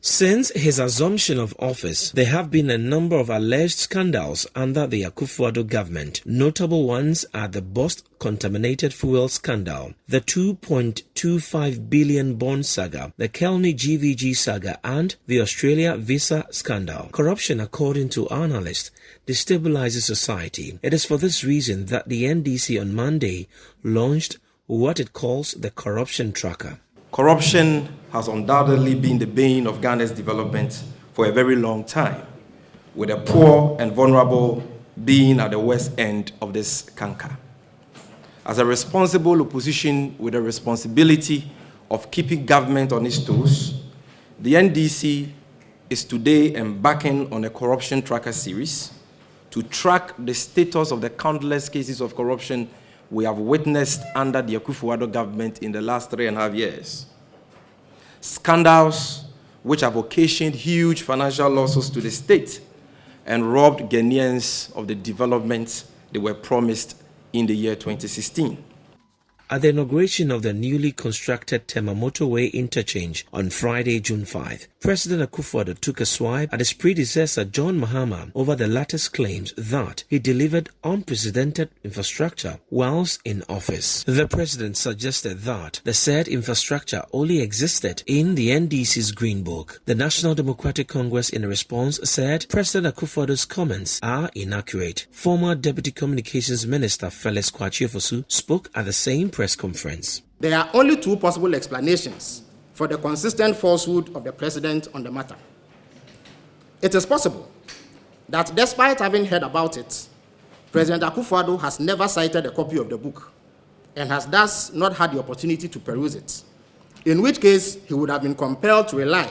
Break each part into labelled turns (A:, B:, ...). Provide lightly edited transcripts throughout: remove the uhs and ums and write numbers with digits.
A: Since his assumption of office, there have been a number of alleged scandals under the Akufo-Addo government. Notable ones are the Bost contaminated fuel scandal, the 2.25 billion bond saga, the Kelny GVG saga, and the Australia visa scandal. Corruption, according to analysts, destabilizes society. It is for this reason that the NDC on Monday launched what it calls the corruption tracker.
B: Corruption has undoubtedly been the bane of Ghana's development for a very long time, with the poor and vulnerable being at the worst end of this canker. As a responsible opposition with the responsibility of keeping government on its toes, the NDC is today embarking on a corruption tracker series to track the status of the countless cases of corruption we have witnessed under the Akufo-Addo government in the last 3.5 years. Scandals which have occasioned huge financial losses to the state and robbed Ghanaians of the development they were promised in the year 2016.
A: At the inauguration of the newly constructed Tema Motorway interchange on Friday, June 5, President Akufo-Addo took a swipe at his predecessor John Mahama over the latter's claims that he delivered unprecedented infrastructure whilst in office. The president suggested that the said infrastructure only existed in the NDC's Green Book. The National Democratic Congress, in response, said President Akufo-Addo's comments are inaccurate. Former Deputy Communications Minister Felix Kwachie spoke at the same press conference.
C: There are only two possible explanations for the consistent falsehood of the president on the matter. It is possible that despite having heard about it, President Akufo-Addo has never cited a copy of the book and has thus not had the opportunity to peruse it, in which case he would have been compelled to rely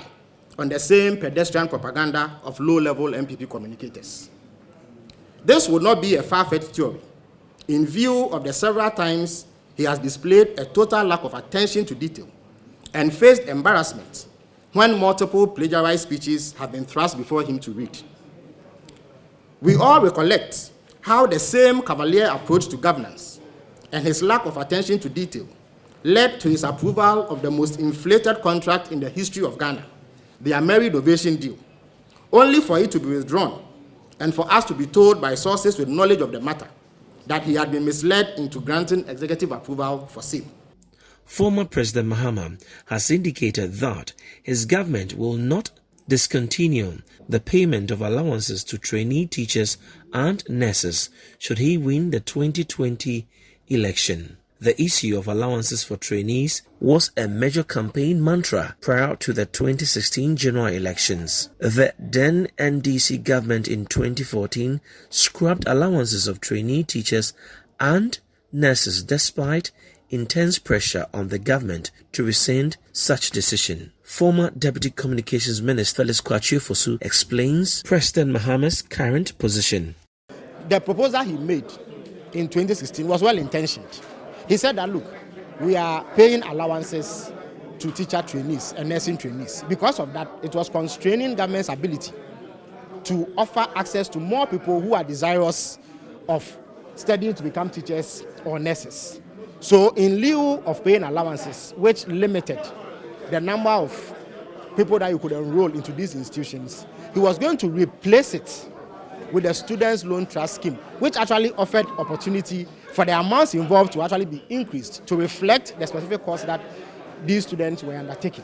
C: on the same pedestrian propaganda of low-level MPP communicators. This would not be a far-fetched theory, in view of the several times he has displayed a total lack of attention to detail and faced embarrassment when multiple plagiarized speeches have been thrust before him to read. We all recollect how the same cavalier approach to governance and his lack of attention to detail led to his approval of the most inflated contract in the history of Ghana, the Amerid Ovation deal, only for it to be withdrawn and for us to be told by sources with knowledge of the matter that he had been misled into granting executive approval for sale.
A: Former President Mahama has indicated that his government will not discontinue the payment of allowances to trainee teachers and nurses should he win the 2020 election. The issue of allowances for trainees was a major campaign mantra prior to the 2016 general elections. The then NDC government in 2014 scrapped allowances of trainee teachers and nurses despite intense pressure on the government to rescind such decision. Former Deputy Communications Minister Felix Kwachie explains President Mahama's current position.
C: The proposal he made in 2016 was well-intentioned. He said that, look, we are paying allowances to teacher trainees and nursing trainees. Because of that, it was constraining government's ability to offer access to more people who are desirous of studying to become teachers or nurses. So in lieu of paying allowances, which limited the number of people that you could enroll into these institutions, he was going to replace it with the Students' Loan Trust Scheme, which actually offered opportunity for the amounts involved to actually be increased to reflect the specific course that these students were undertaking.